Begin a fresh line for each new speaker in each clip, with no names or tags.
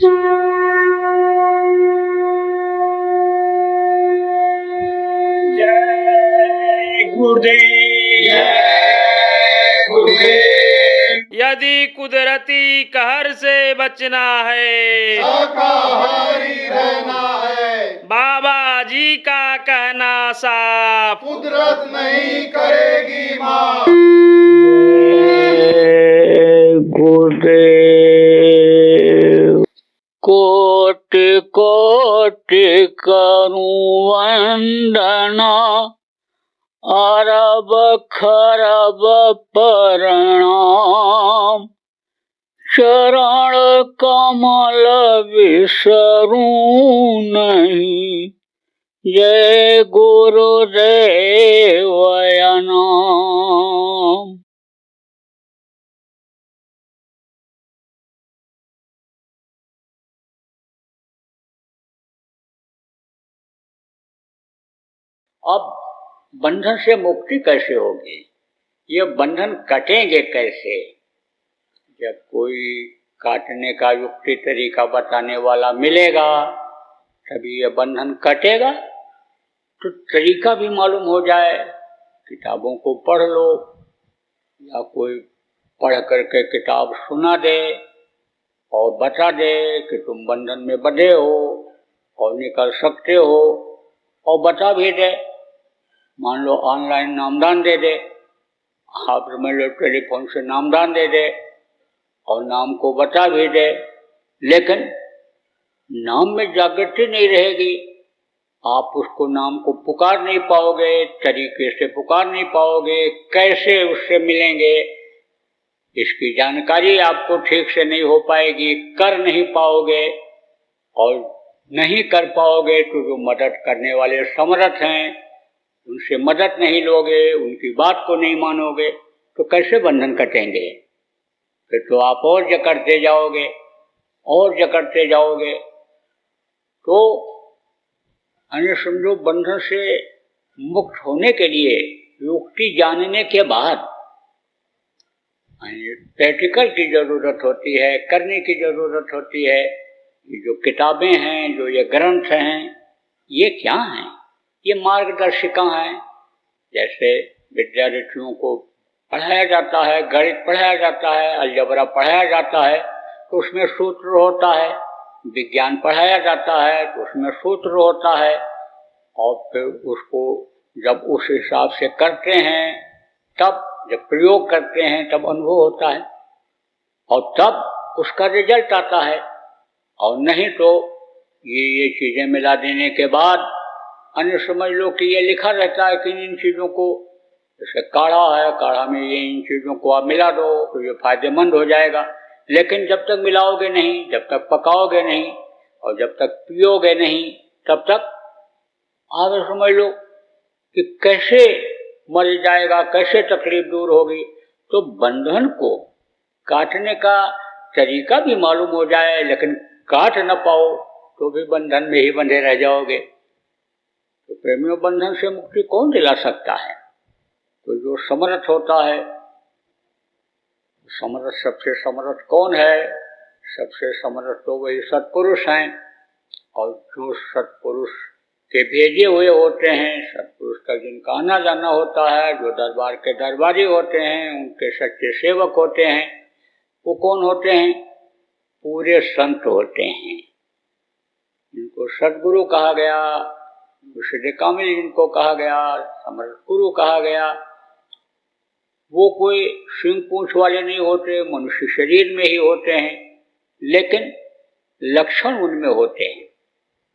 जय गुरुदेव,
जय गुरुदेव।
यदि कुदरती कहर से बचना है,
शाकाहारी रहना है।
बाबा जी का कहना साफ,
कुदरत नहीं करेगी माफ।
गुरुदेव। कोटि कोटि करूं वंदना, अरब खरब प्रणाम। चरण कमल विसरूं नहीं, जय गुरुदेव नाम। अब बंधन से मुक्ति कैसे होगी, ये बंधन कटेंगे कैसे? जब कोई काटने का युक्ति तरीका बताने वाला मिलेगा तभी ये बंधन कटेगा। तो तरीका भी मालूम हो जाए, किताबों को पढ़ लो या कोई पढ़ करके किताब सुना दे और बता दे कि तुम बंधन में बंधे हो और निकल सकते हो, और बता भी दे। मान लो ऑनलाइन नामदान दे दे, आप मान लो टेलीफोन से नामदान दे दे और नाम को बता भी दे, लेकिन नाम में जागृति नहीं रहेगी। आप उसको नाम को पुकार नहीं पाओगे, तरीके से पुकार नहीं पाओगे, कैसे उससे मिलेंगे इसकी जानकारी आपको ठीक से नहीं हो पाएगी, कर नहीं पाओगे। और नहीं कर पाओगे तो जो मदद करने वाले समर्थ हैं उनसे मदद नहीं लोगे, उनकी बात को नहीं मानोगे, तो कैसे बंधन कटेंगे? फिर तो आप और जकड़ते जाओगे और जकड़ते जाओगे। तो अन्य समझो, बंधन से मुक्त होने के लिए युक्ति जानने के बाद प्रैक्टिकल की जरूरत होती है, करने की जरूरत होती है। ये जो किताबें हैं, जो ये ग्रंथ हैं, ये क्या हैं? ये मार्गदर्शिका हैं। जैसे विद्यार्थियों को पढ़ाया जाता है, गणित पढ़ाया जाता है, अलजबरा पढ़ाया जाता है तो उसमें सूत्र होता है, विज्ञान पढ़ाया जाता है तो उसमें सूत्र होता है, और फिर उसको जब उस हिसाब से करते हैं, तब जब प्रयोग करते हैं तब अनुभव होता है और तब उसका रिजल्ट आता है। और नहीं तो ये चीज़ें मिला देने के बाद अन्य समझ लो कि ये लिखा रहता है कि इन चीज़ों को, जैसे काढ़ा है, काढ़ा में ये इन चीज़ों को आप मिला दो तो ये फायदेमंद हो जाएगा। लेकिन जब तक मिलाओगे नहीं, जब तक पकाओगे नहीं और जब तक पियोगे नहीं, तब तक आप समझ लो कि कैसे मर जाएगा, कैसे तकलीफ दूर होगी। तो बंधन को काटने का तरीका भी मालूम हो जाए लेकिन काट न पाओ तो भी बंधन में ही बंधे रह जाओगे। तो प्रेमियों, बंधन से मुक्ति कौन दिला सकता है? तो जो समर्थ होता है, समर्थ, सबसे समर्थ कौन है? सबसे समर्थ तो वही सत्पुरुष हैं। और जो सत्पुरुष के भेजे हुए होते हैं, सत्पुरुष का जिनका आना जाना होता है, जो दरबार के दरबारी होते हैं, उनके सच्चे सेवक होते हैं, वो कौन होते हैं? पूरे संत होते हैं। इनको सद्गुरु कहा गया, सिद्ध कामिल जिनको कहा गया, समर्थ गुरु कहा गया। वो कोई सिंह पूंछ वाले नहीं होते, मनुष्य शरीर में ही होते हैं, लेकिन लक्षण उनमें होते हैं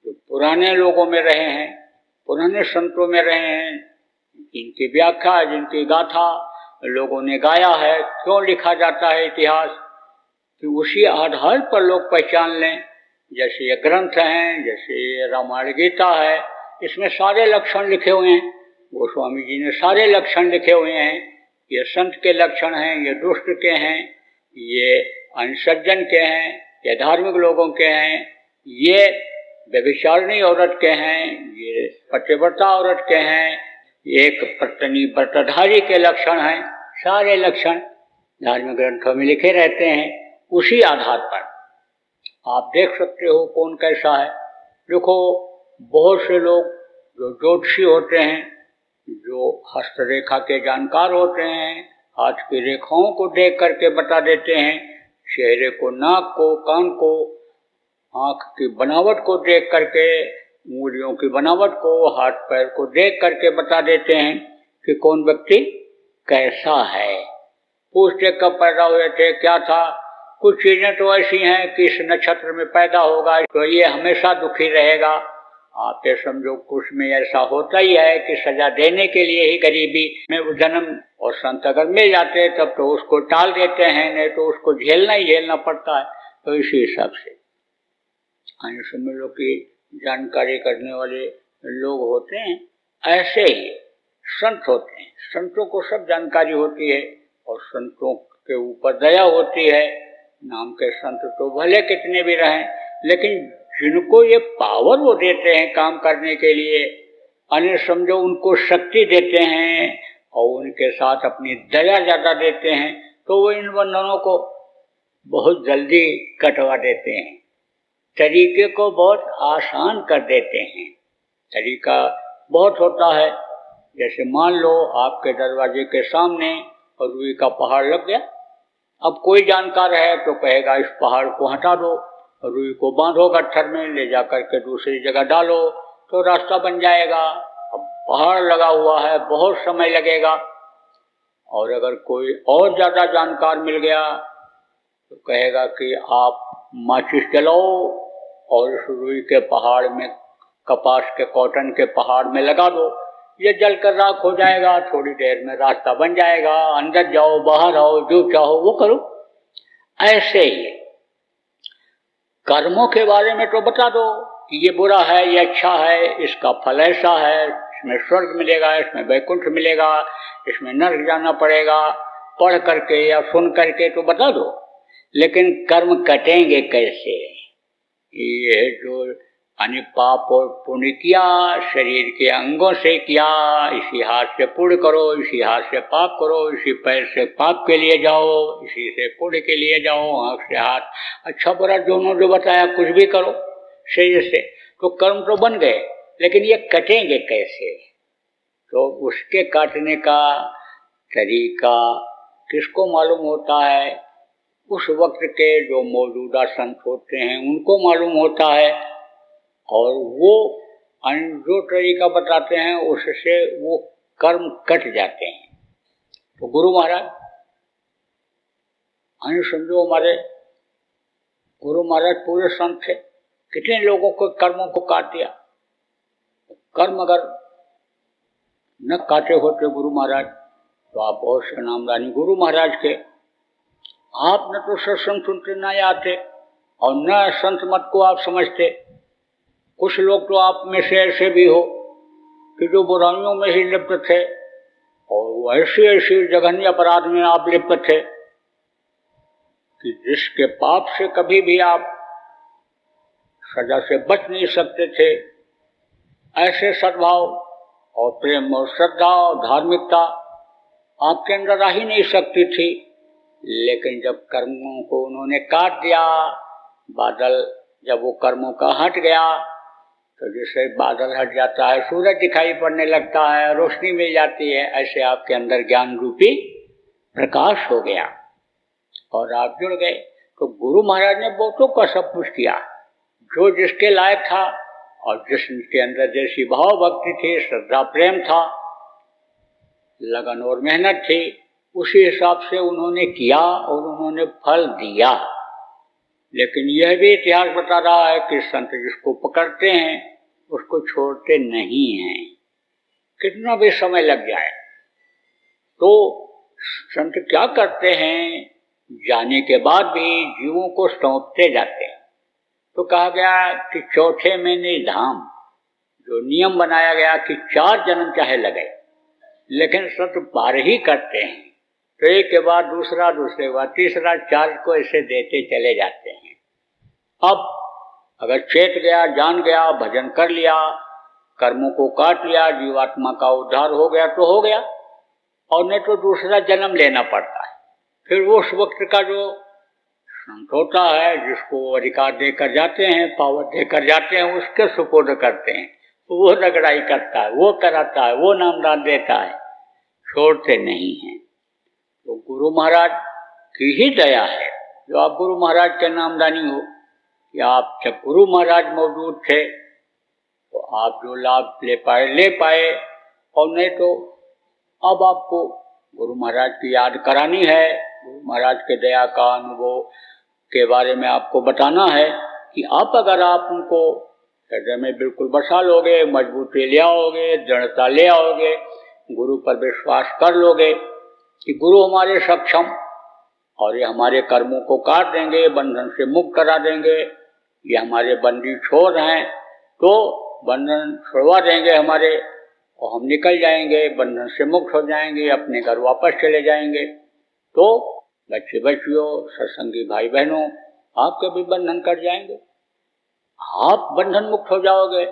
जो पुराने लोगों में रहे हैं, पुराने संतों में रहे हैं, जिनकी व्याख्या, जिनकी गाथा लोगों ने गाया है। क्यों लिखा जाता है इतिहास? कि उसी आधार पर लोग पहचान लें। जैसे ये ग्रंथ हैं, जैसे ये रामायण गीता है, इसमें सारे लक्षण लिखे हुए हैं। गोस्वामी जी ने सारे लक्षण लिखे हुए हैं। ये संत के लक्षण हैं, ये दुष्ट के हैं, ये अनसज्जन के हैं, ये धार्मिक लोगों के हैं, ये व्यभिचारिणी औरत के हैं, ये पतिव्रता औरत के हैं, एक पत्नी व्रतधारी के लक्षण हैं। सारे लक्षण धार्मिक ग्रंथों में लिखे रहते हैं उसी आधार पर। आप देख सकते हो कौन कैसा है। देखो, बहुत से लोग जो ज्योतिषी होते हैं, जो हस्तरेखा के जानकार होते हैं, हाथ की रेखाओं को देख करके बता देते हैं, चेहरे को, नाक को, कान को, आँख की बनावट को देख करके, उंगलियों की बनावट को, हाथ पैर को देख करके बता देते हैं कि कौन व्यक्ति कैसा है। पूछते कब पैदा हुए थे, क्या था। कुछ चीजें तो ऐसी हैं कि इस नक्षत्र में पैदा होगा तो ये हमेशा दुखी रहेगा। आप ये समझो, कुछ में ऐसा होता ही है कि सजा देने के लिए ही गरीबी में वो जन्म, और संत अगर मिल जाते हैं तब तो उसको टाल देते हैं, नहीं तो उसको झेलना ही झेलना पड़ता है। तो इसी हिसाब से समझ लो कि जानकारी करने वाले लोग होते हैं, ऐसे ही संत होते हैं। संतों को सब जानकारी होती है और संतों के ऊपर दया होती है। नाम के संत तो भले कितने भी रहें, लेकिन जिनको ये पावर वो देते हैं काम करने के लिए, अन्य समझो उनको शक्ति देते हैं और उनके साथ अपनी दया ज़्यादा देते हैं, तो वो इन बंधनों को बहुत जल्दी कटवा देते हैं, तरीके को बहुत आसान कर देते हैं। तरीका बहुत होता है। जैसे मान लो आपके दरवाजे के सामने रुई का पहाड़ लग गया। अब कोई जानकार है तो कहेगा इस पहाड़ को हटा दो, रुई को बांधो गट्ठर में, ले जा करके दूसरी जगह डालो तो रास्ता बन जाएगा। अब पहाड़ लगा हुआ है, बहुत समय लगेगा। और अगर कोई और ज़्यादा जानकार मिल गया तो कहेगा कि आप माचिस जलाओ और इस रुई के पहाड़ में, कपास के, कॉटन के पहाड़ में लगा दो, ये जल कर राख हो जाएगा, थोड़ी देर में रास्ता बन जाएगा, अंदर जाओ बाहर आओ, जो चाहो वो करो। ऐसे ही कर्मों के बारे में तो बता दो कि ये बुरा है, ये अच्छा है, इसका फल ऐसा है, इसमें स्वर्ग मिलेगा, इसमें वैकुंठ मिलेगा, इसमें नरक जाना पड़ेगा। पढ़ करके या सुन करके तो बता दो, लेकिन कर्म कटेंगे कैसे? ये जो यानी पाप और पुण्य किया, शरीर के अंगों से किया, इसी हाथ से पुण्य करो, इसी हाथ से पाप करो, इसी पैर से पाप के लिए जाओ, इसी से पुण्य के लिए जाओ, आँख से हाथ, अच्छा बुरा दोनों जो बताया, कुछ भी करो शरीर से, तो कर्म तो बन गए, लेकिन ये कटेंगे कैसे? तो उसके काटने का तरीका किसको मालूम होता है? उस वक्त के जो मौजूदा संत होते हैं उनको मालूम होता है, और वो जो तरीका बताते हैं उससे वो कर्म कट जाते हैं। तो गुरु महाराज समझो, हमारे गुरु महाराज पूरे संत थे, कितने लोगों को कर्मों को काट दिया। कर्म अगर न काटे होते गुरु महाराज तो आप बहुत से नामदानी गुरु महाराज के, आप न तो सत्संग सुनते न आते और न संत मत को आप समझते। कुछ लोग तो आप में से ऐसे भी हो कि जो बुराइयों में ही लिप्त थे और ऐसी ऐसी जघन्य अपराध में आप लिप्त थे कि जिसके पाप से कभी भी आप सजा से बच नहीं सकते थे। ऐसे सद्भाव और प्रेम और श्रद्धा और धार्मिकता आपके अंदर आ ही नहीं सकती थी। लेकिन जब कर्मों को उन्होंने काट दिया, बादल जब वो कर्मों का हट गया, तो जैसे बादल हट जाता है, सूरज दिखाई पड़ने लगता है, रोशनी मिल जाती है, ऐसे आपके अंदर ज्ञान रूपी प्रकाश हो गया और आप जुड़ गए। तो गुरु महाराज ने बहुतों का सब कुछ किया, जो जिसके लायक था और जिसके अंदर जैसी भाव भक्ति थी, श्रद्धा प्रेम था, लगन और मेहनत थी, उसी हिसाब से उन्होंने किया और उन्होंने फल दिया। लेकिन यह भी इतिहास बता रहा है कि संत जिसको पकड़ते हैं उसको छोड़ते नहीं हैं, कितना भी समय लग जाए। तो संत क्या करते हैं, जाने के बाद भी जीवों को सौंपते जाते हैं। तो कहा गया कि चौथे महीने धाम, जो नियम बनाया गया कि 4 जन्म चाहे लगे, लेकिन संत पार ही करते हैं। तो एक के बाद दूसरा, दूसरे के बाद तीसरा, 4 को ऐसे देते चले जाते हैं। अब अगर चेत गया, जान गया, भजन कर लिया, कर्मों को काट लिया, जीवात्मा का उद्धार हो गया तो हो गया, और नहीं तो दूसरा जन्म लेना पड़ता है। फिर उस वक्त का जो संत होता है जिसको अधिकार देकर जाते हैं, पावर देकर जाते हैं, उसके सुपुर्द करते हैं, वो रगड़ाई करता है, वो कराता है, वो नामदान देता है, छोड़ते नहीं हैं। तो गुरु महाराज की ही दया है जो आप गुरु महाराज के नामदानी हो, कि आप जब गुरु महाराज मौजूद थे तो आप जो लाभ ले पाए, और नहीं तो अब आपको गुरु महाराज की याद करानी है, गुरु महाराज के दया का अनुभव के बारे में आपको बताना है कि अगर आप उनको हृदय में बिल्कुल बसा लोगे, मजबूती ले आओगे, दृढ़ता ले आओगे, गुरु पर विश्वास कर लोगे कि गुरु हमारे सक्षम और ये हमारे कर्मों को काट देंगे, बंधन से मुक्त करा देंगे, ये हमारे बंदी छोर हैं, तो बंधन छुड़वा देंगे हमारे और हम निकल जाएंगे, बंधन से मुक्त हो जाएंगे, अपने घर वापस चले जाएंगे। तो बच्चे बच्चियों, सत्संगी भाई बहनों, आपके भी बंधन कट जाएंगे, आप बंधन मुक्त हो जाओगे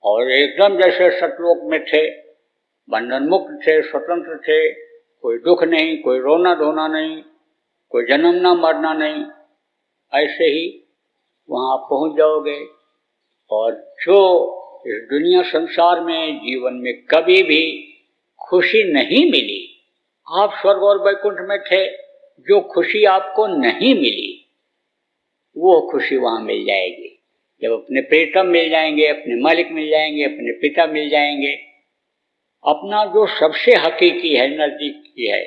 और एकदम जैसे सतलोक में थे, बंधन मुक्त थे, स्वतंत्र थे, कोई दुख नहीं, कोई रोना धोना नहीं, कोई जन्मना मरना नहीं, ऐसे ही वहाँ पहुँच जाओगे। और जो इस दुनिया संसार में जीवन में कभी भी खुशी नहीं मिली, आप स्वर्ग और वैकुंठ में थे, जो खुशी आपको नहीं मिली वो खुशी वहाँ मिल जाएगी जब अपने प्रीतम मिल जाएंगे, अपने मालिक मिल जाएंगे, अपने पिता मिल जाएंगे, अपना जो सबसे हकीकी है, नजदीकी है,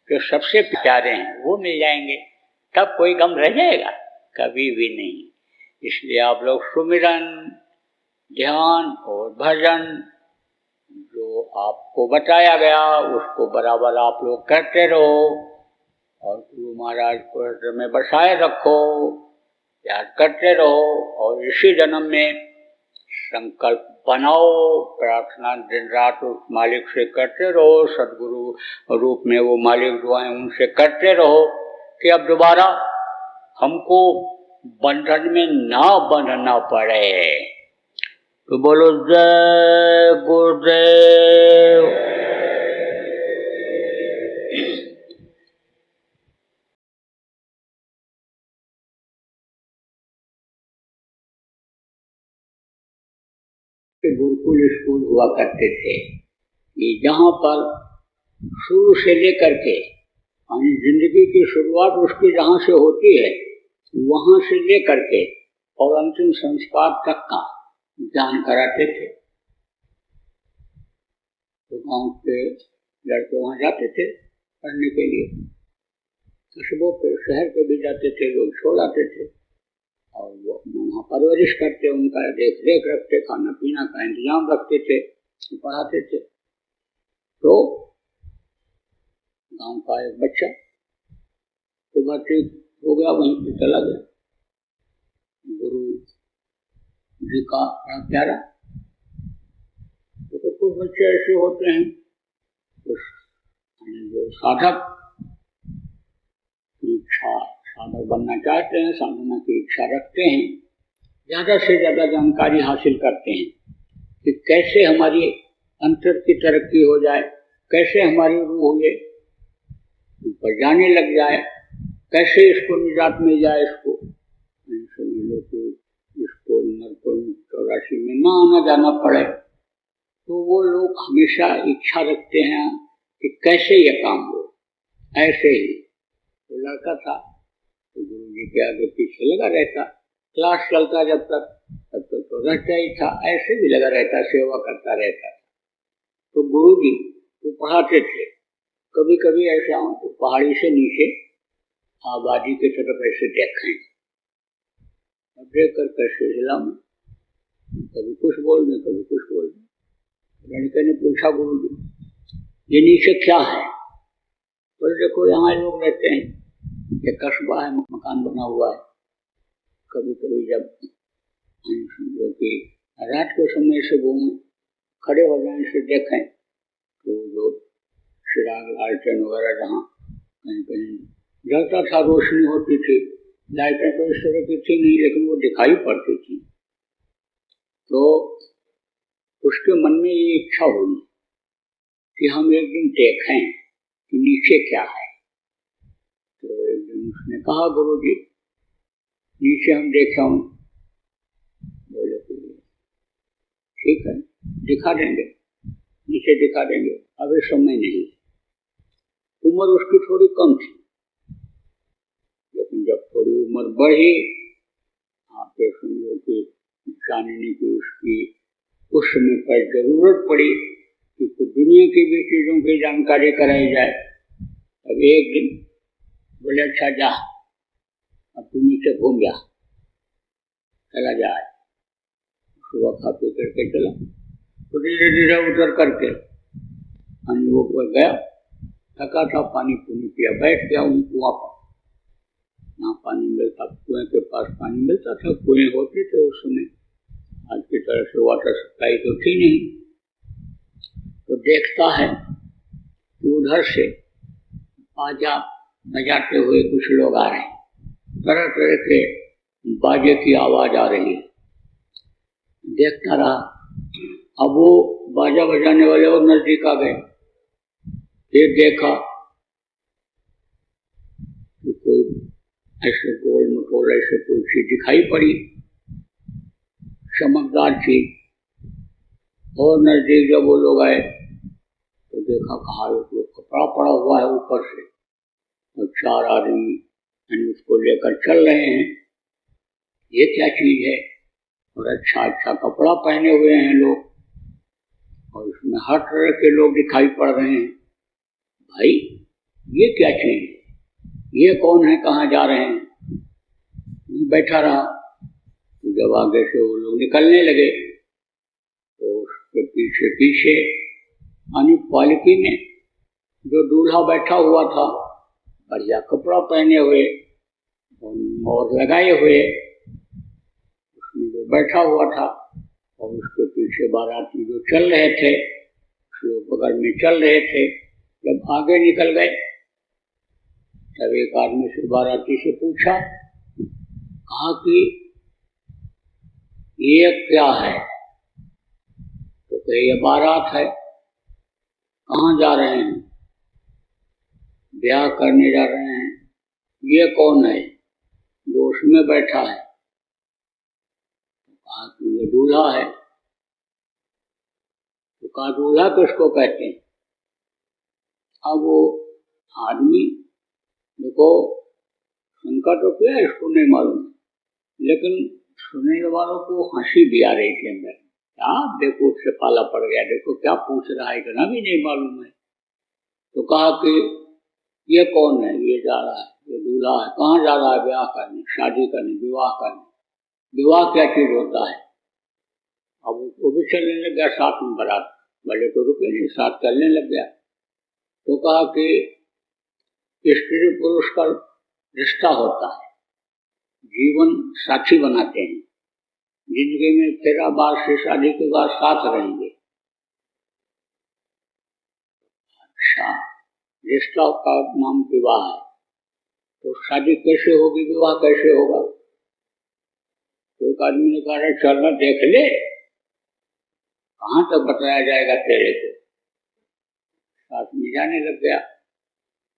जो सबसे प्यारे हैं वो मिल जाएंगे, तब कोई गम रह जाएगा? कभी भी नहीं। इसलिए आप लोग सुमिरन, ध्यान और भजन जो आपको बताया गया उसको बराबर आप लोग करते रहो और गुरु महाराज को हृदय में बसाए रखो, याद करते रहो और इसी जन्म में संकल्प बनाओ, प्रार्थना दिन रात उस मालिक से करते रहो, सदगुरु रूप में वो मालिक जो हैं उनसे करते रहो कि अब दोबारा हमको बंधन में ना बंधना पड़े। तो बोलो जय गुरुदेव। गुरुकुल स्कूल हुआ करते थे कि जहाँ पर शुरू से लेकर के यानी जिंदगी की शुरुआत उसकी जहाँ से होती है वहाँ से लेकर के और अंतिम संस्कार तक का ज्ञान कराते थे। तो गांव के लड़के वहाँ जाते थे पढ़ने के लिए, कस्बों पे शहर पे भी जाते थे, लोग छोड़ आते थे और वो वहाँ परवरिश करते, उनका देख रेख रखते, खाना पीना का इंतजाम रखते थे, पढ़ाते थे। तो गांव का एक बच्चा तो भर्ती हो गया, वहीं पे चला गया, गुरु जी का प्यारा। तो कुछ बच्चे ऐसे होते हैं, कुछ जो साधक की इच्छा, साधक बनना चाहते हैं, साधना की इच्छा रखते हैं, ज़्यादा से ज़्यादा जानकारी हासिल करते हैं कि कैसे हमारी अंतर की तरक्की हो जाए, कैसे हमारी रूह ये ऊपर जाने लग जाए, कैसे इसको निजात मिल जाए, इसको इसको नरकों 84 में ना आना जाना पड़े। तो वो लोग हमेशा इच्छा रखते हैं कि कैसे ये काम हो। ऐसे ही तो लड़का था तो गुरु जी के आगे पीछे लगा रहता, क्लास चलता जब तक तब तक तो रहता ही था, ऐसे भी लगा रहता, सेवा करता रहता। तो गुरु जी तो पढ़ाते थे, कभी कभी ऐसा हो तो पहाड़ी से नीचे आबादी की तरफ ऐसे देखें, अब देख कर कैसे हिला में, कभी कुछ बोल दें, कभी कुछ बोल दें। लड़के ने पूछा गुरु जी ये नीचे क्या है? बोले देखो यहाँ लोग रहते हैं, ये कस्बा है, मकान बना हुआ है। कभी कभी जब समझो कि रात के समय से घूमें, खड़े हो जाए से देखें तो जो चिराग लालटेन वगैरह जहाँ कहीं कहीं जलता था, रोशनी होती थी, लाइटें तो इस तरह की थी नहीं लेकिन वो दिखाई पड़ती थी। तो उसके मन में ये इच्छा हुई कि हम एक दिन देखें कि नीचे क्या है। तो एक दिन उसने कहा गुरु जी नीचे हम देखे हूँ, बोले ठीक है दिखा देंगे, नीचे दिखा देंगे, अभी समय नहीं। उम्र उसकी थोड़ी कम थी, लेकिन जब थोड़ी उम्र बढ़ी, आपके समझो कि जानने की उसकी उस समय पर जरूरत पड़ी कि कुछ दुनिया की भी चीजों की जानकारी कराई जाए। अब एक दिन बोले अच्छा जा, अब तू नीचे घूम जा, चला जाए। सुबह खा पी करके चला, तो धीरे धीरे उतर करके वो गया, थका था, पानी पूनी पिया, बैठ गया उन कुआं पर। यहाँ पानी मिलता, कुएं के पास पानी मिलता था, कुएं होते थे उस समय, आज की तरह से वाटर सप्लाई तो थी नहीं। तो देखता है कि उधर से बाजा बजाते हुए कुछ लोग आ रहे हैं, तरह तरह के बाजे की आवाज आ रही है। देखता रहा, अब वो बाजा बजाने वाले और नजदीक आ गए। फिर देखा कि कोई ऐसे गोल मटोल ऐसे कोई चीज दिखाई पड़ी, चमकदार चीज, और नजदीक जब वो लोग आए तो देखा कहा वो कपड़ा पड़ा हुआ है ऊपर से, और 4 आदमी उसको लेकर चल रहे हैं। ये क्या चीज है? और अच्छा अच्छा कपड़ा पहने हुए हैं लोग, और उसमें हर तरह के लोग दिखाई पड़ रहे हैं। भाई ये क्या चीज है, ये कौन है, कहाँ जा रहे हैं? बैठा रहा। जब आगे से वो लोग निकलने लगे तो उसके पीछे पीछे यानी पालकी में जो दूल्हा बैठा हुआ था, बढ़िया कपड़ा पहने हुए और लगाए हुए, उसमें जो बैठा हुआ था, और उसके पीछे बाराती जो चल रहे थे, उसके बगल में चल रहे थे। जब आगे निकल गए तब एक आदमी से बाराती से पूछा, कहा कि ये क्या है? तो कहे ये बारात है। कहाँ जा रहे हैं? ब्याह करने जा रहे हैं। ये कौन है जो उसमें बैठा है? कहा कि ये दूल्हा है। तो कहा दूल्हा किसको कहते हैं? अब वो आदमी देखो उनका तो क्या है इसको नहीं मालूम, लेकिन सुनने वालों को हंसी भी आ रही थी अंदर। क्या देखो उससे पाला पड़ गया, देखो क्या पूछ रहा है, इतना भी नहीं मालूम है। तो कहा कि ये कौन है? ये जा रहा है, ये दूल्हा है। कहाँ जा रहा है? ब्याह करने, शादी करने, विवाह करने। विवाह क्या चीज होता है? अब वो भी चलने लग गया साथ में बारात, भले तो रुके नहीं, साथ चलने लग गया। तो कहा कि स्त्री पुरुष का रिश्ता होता है, जीवन साथी बनाते हैं, जिंदगी में फेरा बार से शादी के बाद साथ रहेंगे। अच्छा, रिश्ता का नाम विवाह है, तो शादी कैसे होगी, विवाह कैसे होगा? तो एक आदमी ने कहा चलना देख ले, कहाँ तक बताया जाएगा तेरे को। साथ में जाने लग गया।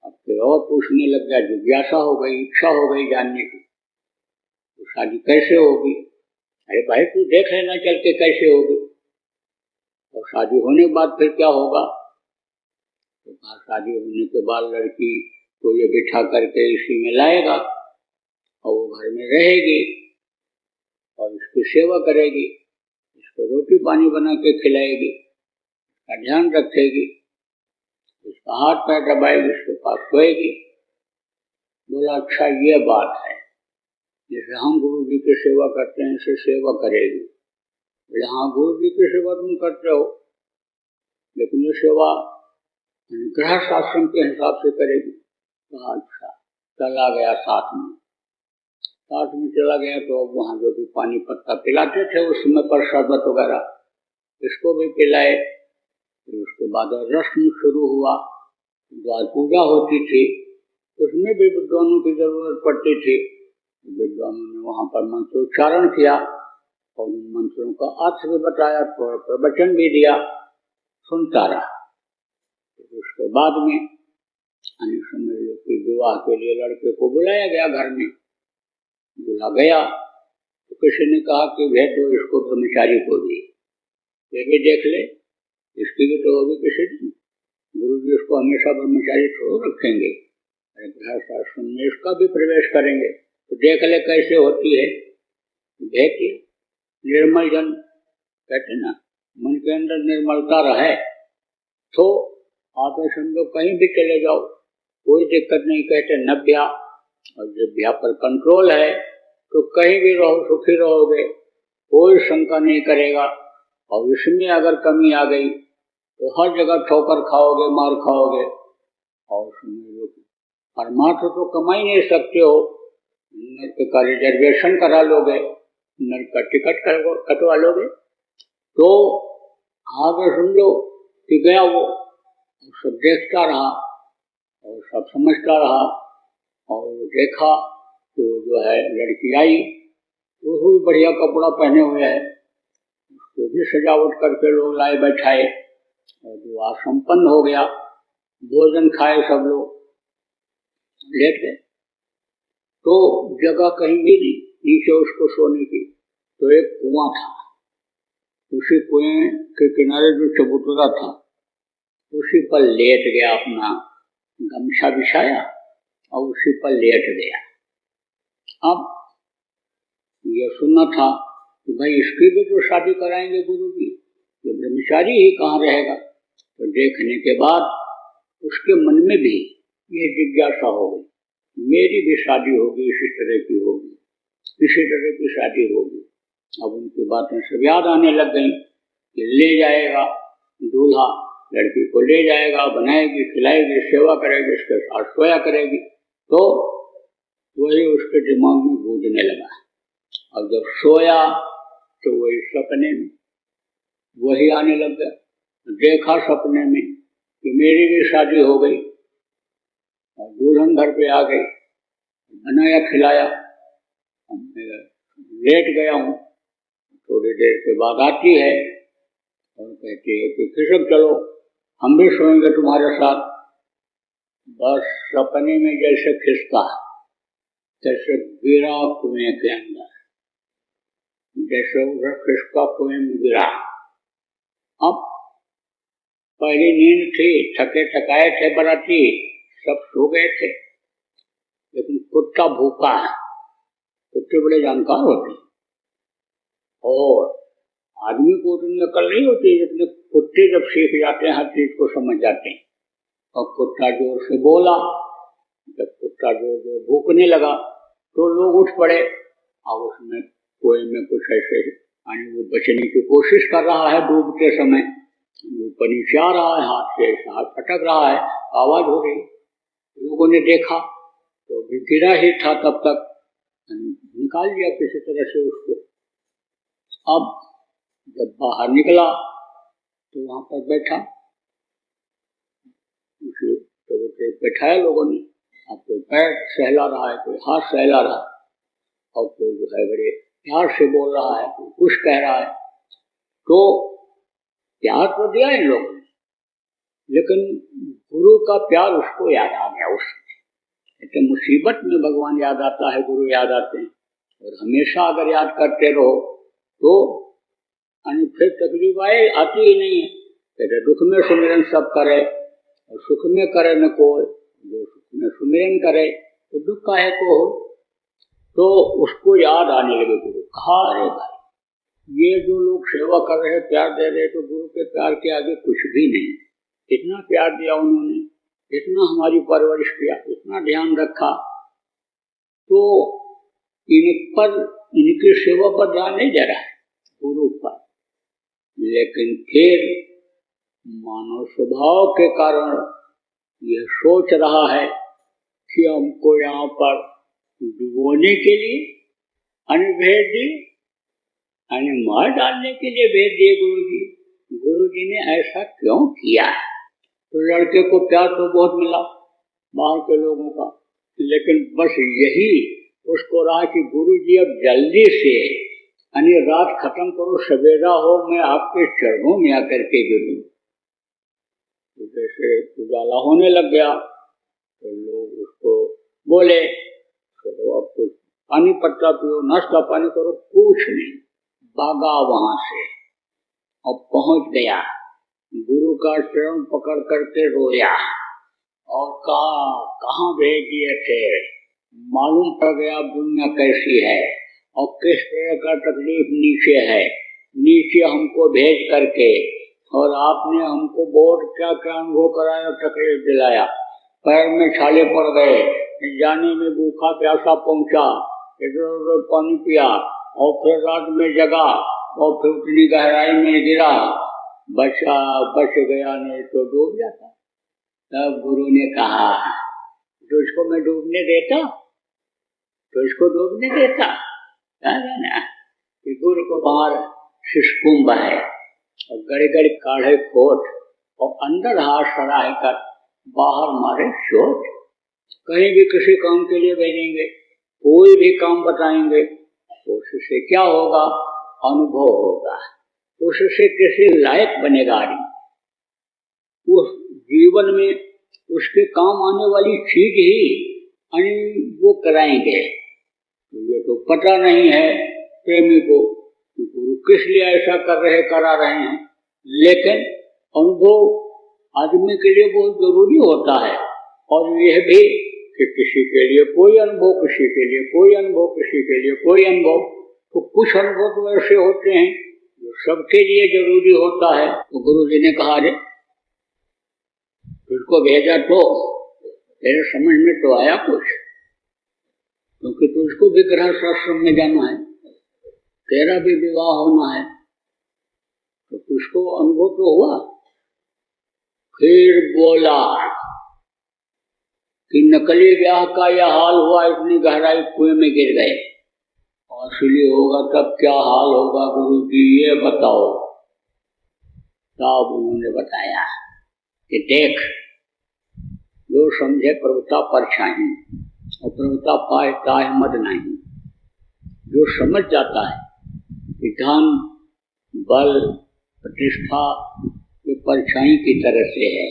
अब फिर और पूछने लग गया, जिज्ञासा हो गई, इच्छा हो गई जानने की, तो शादी कैसे होगी? अरे भाई तू देख लेना चल के कैसे होगी, और शादी होने के बाद फिर क्या होगा? तो कहा शादी होने के बाद लड़की को ये बिठा करके इसी में लाएगा, और वो घर में रहेगी और इसकी सेवा करेगी, इसको रोटी पानी बना के खिलाएगी, इसका ध्यान रखेगी, इसका हाथ पैर दबाएगी, इसके पास सोएगी। बोला अच्छा ये बात है, जैसे हम गुरु जी की सेवा करते हैं ऐसे सेवा करेगी। बोले हाँ गुरु जी की सेवा तुम करते हो, लेकिन ये सेवा गृहस्थ आश्रम के हिसाब से करेगी। कहा अच्छा। चला गया साथ में चला गया। तो अब वहाँ जो भी पानी पत्ता पिलाते थे उस समय पर शरबत वगैरह, इसको भी पिलाए। फिर उसके बाद रस्म शुरू हुआ, द्वार पूजा होती थी, उसमें भी विद्वानों की जरूरत पड़ती थी। विद्वानों ने वहाँ पर मंत्रोच्चारण किया और उन मंत्रों का अर्थ भी बताया, थोड़ा प्रवचन भी दिया, सुनता रहा। उसके बाद में समझ लो कि विवाह के लिए लड़के को बुलाया गया घर में। दूल्हा गया तो किसी ने कहा कि भेज दो इसको ब्रह्मचारी को भी, ये भी देख ले, इसकी भी तो होगी किसी दिन, गुरु जी इसको हमेशा ब्रह्मचारी छोड़ रखेंगे, गृहस्थ आश्रम में इसका भी प्रवेश करेंगे, तो देख ले कैसे होती है। भेज दिया। निर्मल जन कहते ना, मन के अंदर निर्मलता रहे तो आप समझो कहीं भी चले जाओ कोई दिक्कत नहीं। कहते नभ्या, और जब भ्या पर कंट्रोल है तो कहीं भी रहो सुखी रहोगे, कोई शंका नहीं करेगा। और इसमें अगर कमी आ गई तो हर जगह ठोकर खाओगे, मार खाओगे। और समझ लो परमात्मा तो कमा ही नहीं सकते हो, नर्क का रिजर्वेशन करा लोगे, नर्क का टिकट कटवा लोगे, तो आगे समझो कि गया वो सब देखता रहा और सब समझता रहा। और देखा तो जो है लड़की आई, वो भी बढ़िया कपड़ा पहने हुए है, उसको भी सजावट करके लोग लाए बैठाए, और विवाह संपन्न हो गया। भोजन खाए, सब लोग लेट गए। तो जगह कहीं भी नहीं नीचे उसको सोने की, तो एक कुआं था, उसी कुएं के किनारे जो चबूतरा था उसी पर लेट गया, अपना गमछा बिछाया और उसी पर लेट गया। अब यह सुनना था कि भाई इसकी भी तो शादी कराएंगे गुरु जी, ये ब्रह्मचारी ही कहाँ रहेगा। तो देखने के बाद उसके मन में भी ये जिज्ञासा हो गई, मेरी भी शादी होगी, इसी तरह की होगी, इसी तरह की शादी होगी। अब उनकी बातें सब याद आने लग गई कि ले जाएगा दूल्हा, लड़की को ले जाएगा, बनाएगी, खिलाएगी, सेवा करेगी, इसके साथ सोया करेगी। तो वही उसके दिमाग में गूंजने लगा। और जब सोया तो वही सपने में वही आने लग गया। देखा सपने में कि मेरी भी शादी हो गई और दुल्हन घर पे आ गई, बनाया खिलाया, लेट गया हूँ। थोड़ी देर के बाद आती है और कहती है कि खिसक चलो, हम भी सोएंगे तुम्हारे साथ। बस सपने में जैसे खिसका तैसे गिरा कुएं के अंदर, जैसे उधर खिसका कुएं में गिरा। अब पहली नींद थी, थके थकाए थे बराती, सब सो गए थे, लेकिन कुत्ता भूखा है। कुत्ते बड़े जानकार होते हैं और आदमी को उतनी अकल नहीं होती जितने कुत्ते जब सीख जाते हैं, हर चीज को समझ जाते हैं। और कुत्ता जोर से बोला, जब कुत्ता जोर भूखने लगा तो लोग उठ पड़े। अब उसमें कुएं में कुछ ऐसे यानी वो बचने की कोशिश कर रहा है, डूबते समय ऊपर नीचे आ रहा है, हाथ से हाथ फटक रहा है, आवाज हो रही। लोगों ने देखा तो भी गिरा ही था, तब तक निकाल दिया किसी तरह से उसको। अब जब बाहर निकला तो वहां पर बैठा, उसे तो बैठाया लोगों ने। अब कोई पैर सहला रहा है, कोई हाथ सहला रहा है, और कोई जो है बड़े प्यार से बोल रहा है, कोई कुछ कह रहा है। तो प्यार तो दिया इन लोगों ने, लेकिन गुरु का प्यार उसको याद आ गया। उसमें मुसीबत में भगवान याद आता है, गुरु याद आते हैं। और हमेशा अगर याद करते रहो तो फिर तकलीफ आती ही नहीं है। कहते दुख में सुमिरन सब करे और सुख में करे न कोई, जो सुख में सुमिरन करे तो दुख काहे को हो। तो उसको याद आने लगे गुरु। कहा अरे भाई ये जो लोग सेवा कर रहे, प्यार दे रहे, तो गुरु के प्यार के आगे कुछ भी नहीं। इतना प्यार दिया उन्होंने, इतना हमारी परवरिश किया, इतना ध्यान रखा, तो इन पर इनकी सेवा पर ध्यान नहीं दे रहा है गुरु पर। लेकिन फिर मानव स्वभाव के कारण यह सोच रहा है कि हमको यहाँ पर डुबोने के लिए भेज दी, मार डालने के लिए भेज दिए गुरु जी। गुरु जी ने ऐसा क्यों किया? तो लड़के को प्यार तो बहुत मिला बाहर के लोगों का, लेकिन बस यही उसको रहा कि गुरु जी अब जल्दी से रात खत्म करो, सवेरा हो, मैं आपके चरणों में आकर के गिरूं। तो जैसे उजाला होने लग गया तो लोग उसको बोले, तो अब कुछ पानी पत्ता पियो, नाश्ता पानी करो, कुछ नहीं। भागा वहां से और पहुंच गया, गुरु का चरण पकड़ करके रोया और कहा कहाँ भेज दिए थे, मालूम पड़ गया दुनिया कैसी है और किस तरह का तकलीफ नीचे है, नीचे हमको भेज करके, और आपने हमको बहुत क्या क्या अनुभव कराया, तकलीफ दिलाया, पैर में छाले पड़ गए, जाने में भूखा प्यासा पहुंचा, इधर उधर पानी पिया और फिर रात में जगा और फिर उतनी गहराई में गिरा, बच गया, नहीं तो डूब जाता। तब गुरु ने कहा तुझको मैं डूबने देता, तुझको डूबने देता ना। गुरु को बाहर शिशकुंभ है और गड़ी गड़ी काढ़े खोट और अंदर हाथ सराह कर बाहर मारे चोट। कहीं भी किसी काम के लिए भेजेंगे, कोई भी काम बताएंगे, तो उससे क्या होगा, अनुभव होगा, उससे किसी लायक बनेगा आदमी, उस जीवन में उसके काम आने वाली चीज ही वो कराएंगे। तो ये तो पता नहीं है प्रेमी को कि गुरु किस लिए ऐसा करा रहे हैं, लेकिन अनुभव आदमी के लिए बहुत जरूरी होता है। और यह भी कि किसी के लिए कोई अनुभव, किसी के लिए कोई अनुभव, किसी के लिए कोई अनुभव, तो कुछ अनुभव तो ऐसे होते हैं जो सबके लिए जरूरी होता है। तो गुरु जी ने कहा रे तुझको भेजा तो तेरे समझ में तो आया कुछ, क्योंकि तुझको भी गृहस्थ आश्रम में जाना है, तेरा भी विवाह होना है, तो तुझको अनुभव तो हुआ। फिर बोला कि नकली ब्याह का यह हाल हुआ, इतनी गहराई कुएं में गिर गए, और असली होगा तब क्या हाल होगा गुरु जी ये बताओ। तब उन्होंने बताया कि देख, जो समझे प्रभुता परछाई और प्रभुता पाए ताहे मद नहीं। जो समझ जाता है कि धन बल प्रतिष्ठा ये परछाई की तरह से है,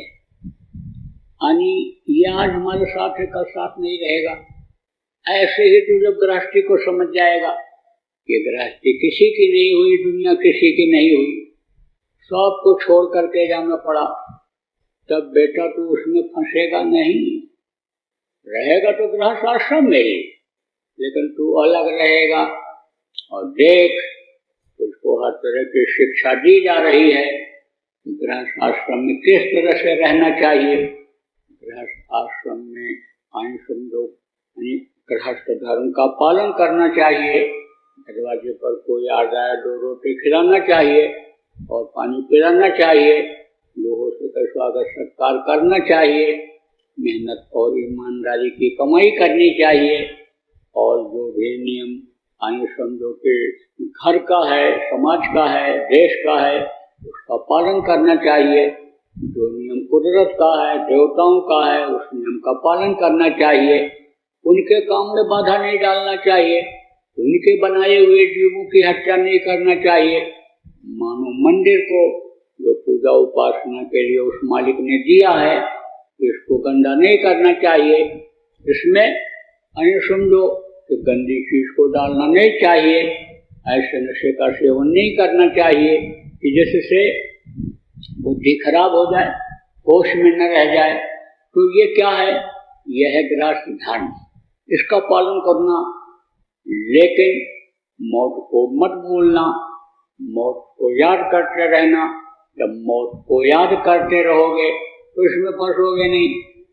यानी ये आज हमारे साथ है, कल साथ नहीं रहेगा। ऐसे ही तू जब गृहस्थी को समझ जाएगा कि गृहस्थी किसी की नहीं हुई, दुनिया किसी की नहीं हुई, सबको छोड़ करके जाना पड़ा, तब बेटा तू उसमें फंसेगा नहीं। रहेगा तो गृहस्थ आश्रम में ही, लेकिन तू अलग रहेगा। और देख, तुझको हर तरह की शिक्षा दी जा रही है गृहस्थ आश्रम में किस तरह से रहना चाहिए। गृहस्थ आश्रम में आइन समझो गृहस्थ धर्म का पालन करना चाहिए। दरवाजे पर कोई आ जाए 2 रोटी खिलाना चाहिए और पानी पिलाना चाहिए, लोगों से स्वागत सत्कार करना चाहिए, मेहनत और ईमानदारी की कमाई करनी चाहिए, और जो भी नियम आइन समझो के घर का है, समाज का है, देश का है, उसका पालन करना चाहिए। जो नियम कुदरत का है, देवताओं का है, उस नियम का पालन करना चाहिए। उनके काम में बाधा नहीं डालना चाहिए, उनके बनाए हुए जीवों की हत्या नहीं करना चाहिए। मानो मंदिर को जो पूजा उपासना के लिए उस मालिक ने दिया है, इसको गंदा नहीं करना चाहिए। इसमें समझो कि गंदी चीज को डालना नहीं चाहिए, ऐसे नशे का सेवन नहीं करना चाहिए कि जिससे बुद्धि खराब हो जाए, होश में न रह जाए। तो ये क्या है, यह है गृहस्थ धर्म, इसका पालन करना। लेकिन मौत को मत भूलना, मौत को याद करते रहना। जब मौत को याद करते रहोगे तो इसमें फंसोगे नहीं।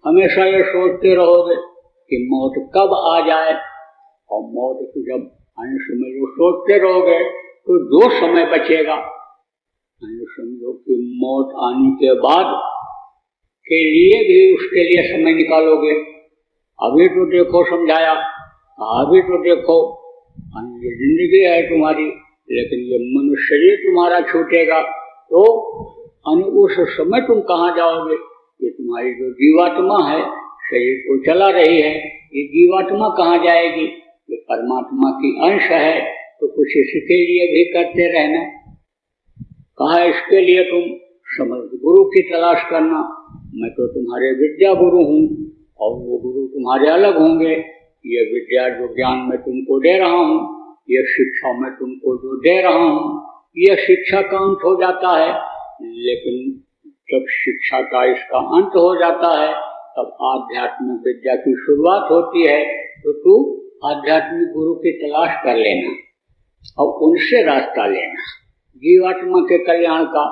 हमेशा ये सोचते रहोगे कि मौत कब आ जाए, और मौत को जब अंश में जो सोचते रहोगे तो जो समय बचेगा, समझो कि मौत आने के बाद के लिए भी उसके लिए समय निकालोगे। अभी तो देखो समझाया, अभी तो देखो ये जिंदगी है तुम्हारी, लेकिन ये मनुष्य शरीर तुम्हारा छूटेगा तो उस समय तुम कहाँ जाओगे। ये तुम्हारी जो जीवात्मा है, शरीर को चला रही है, ये जीवात्मा कहाँ जाएगी। ये परमात्मा की अंश है, तो कुछ इसके लिए भी करते रहना। कहा इसके लिए तुम समर्थ गुरु की तलाश करना। मैं तो तुम्हारे विद्या गुरु हूँ और वो गुरु तुम्हारे अलग होंगे। ये विद्या जो ज्ञान मैं तुमको दे रहा हूँ, ये शिक्षा मैं तुमको जो दे रहा हूँ, ये शिक्षा का अंत हो जाता है। लेकिन जब शिक्षा का इसका अंत हो जाता है तब आध्यात्मिक विद्या की शुरुआत होती है। तो तू आध्यात्मिक गुरु की तलाश कर लेना और उनसे रास्ता लेना जीवात्मा के कल्याण का।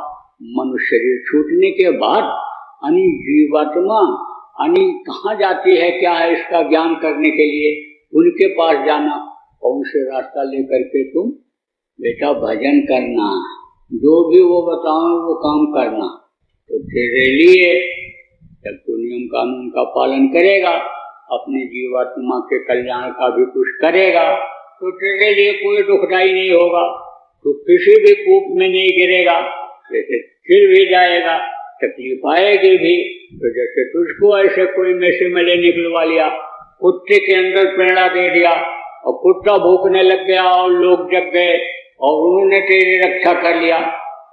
मनुष्य शरीर छूटने के बाद जीवात्मा कहाँ जाती है, क्या है, इसका ज्ञान करने के लिए उनके पास जाना और उनसे रास्ता लेकर के तुम बेटा भजन करना, जो भी वो बताओ वो काम करना। तो तेरे लिए जब तू नियम कानून का पालन करेगा, अपनी जीवात्मा के कल्याण का भी कुछ करेगा, तो तेरे लिए कोई दुखदाई नहीं होगा। तो किसी भी कूप में नहीं गिरेगा, जैसे फिर भी जाएगा, तकलीफ आएगी भी। तो जैसे तुझको ऐसे कोई में से मले निकलवा लिया, कुत्ते के अंदर पेड़ा दे दिया और कुत्ता भूखने लग गया और लोग जग गए और उन्होंने तेरी रक्षा कर लिया,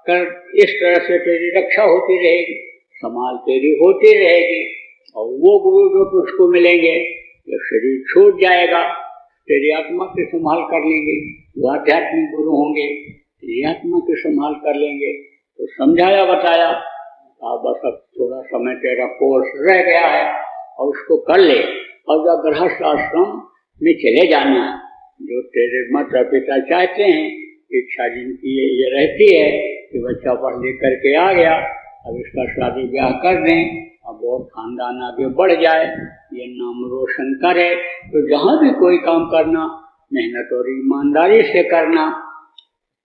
कर इस तरह से तेरी रक्षा होती रहेगी, संभाल तेरी होती रहेगी। और वो गुरु जो तुझको मिलेंगे, जब शरीर छूट जाएगा तेरी आत्मा की संभाल कर लेंगे। वो आध्यात्मिक गुरु होंगे, तेरी आत्मा की संभाल कर लेंगे। तो समझाया बताया, बस अब थोड़ा समय तेरा कोर्स रह गया है और उसको कर ले और जब गृहस्थ आश्रम में चले जाना। जो तेरे माता पिता चाहते हैं, इच्छा जिनकी ये रहती है कि बच्चा पढ़ लिख करके आ गया, अब इसका शादी ब्याह कर दें, अब और खानदान आगे बढ़ जाए, ये नाम रोशन करे। तो जहाँ भी कोई काम करना, मेहनत और ईमानदारी से करना,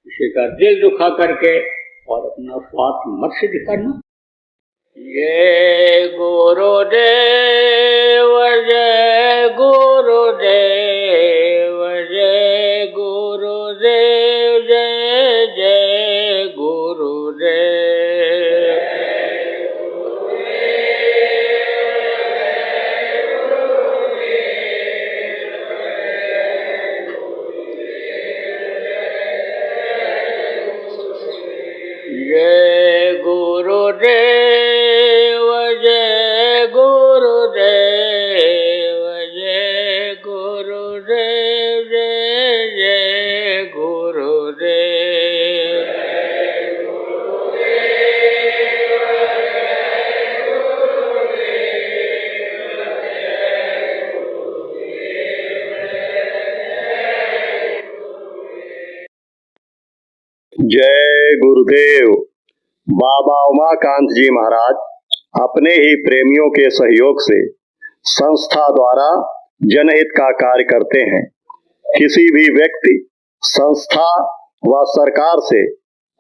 किसी का दिल दुखा करके और अपना स्वार्थ मत सिद्ध करना। जय गुरुदेव, जय गुरुदेव, जय गुरुदेव, जय जय गुरुदेव। जय गुरुदेव, जय गुरुदेव, जय गुरुदेव, जय जय गुरुदेव।
जय गुरुदेव। बाबा उमाकांत जी महाराज अपने ही प्रेमियों के सहयोग से संस्था द्वारा जनहित का कार्य करते हैं। किसी भी व्यक्ति, संस्था व सरकार से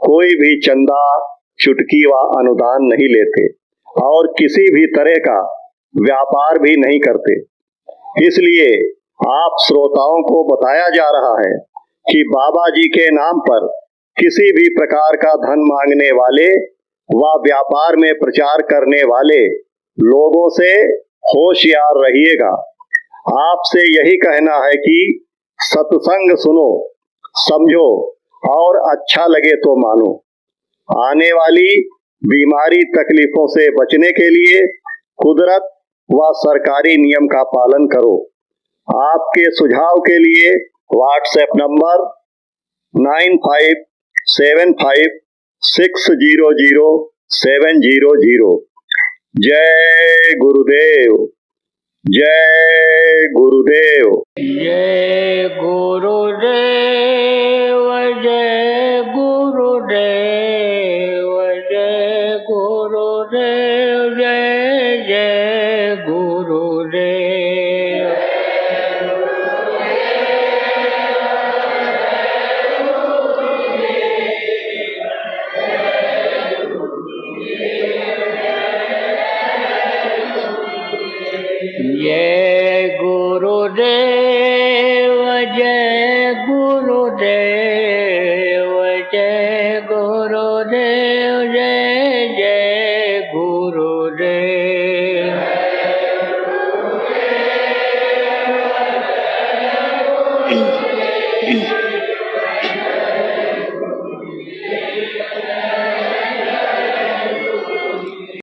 कोई भी चंदा, चुटकी व अनुदान नहीं लेते और किसी भी तरह का व्यापार भी नहीं करते। इसलिए आप श्रोताओं को बताया जा रहा है कि बाबा जी के नाम पर किसी भी प्रकार का धन मांगने वाले व व्यापार में प्रचार करने वाले लोगों से होशियार रहिएगा। आपसे यही कहना है कि सत्संग सुनो, समझो और अच्छा लगे तो मानो। आने वाली बीमारी तकलीफों से बचने के लिए कुदरत व सरकारी नियम का पालन करो। आपके सुझाव के लिए व्हाट्सएप नंबर 9575600700। जय गुरुदेव, जय गुरुदेव।
जय गुरुदेव, जय गुरुदेव, जय गुरुदेव, जय जय गुरुदेव। जय गुरुदेव, जय गुरुदेव, जय गुरुदेव, जय जय गुरुदेव।
जय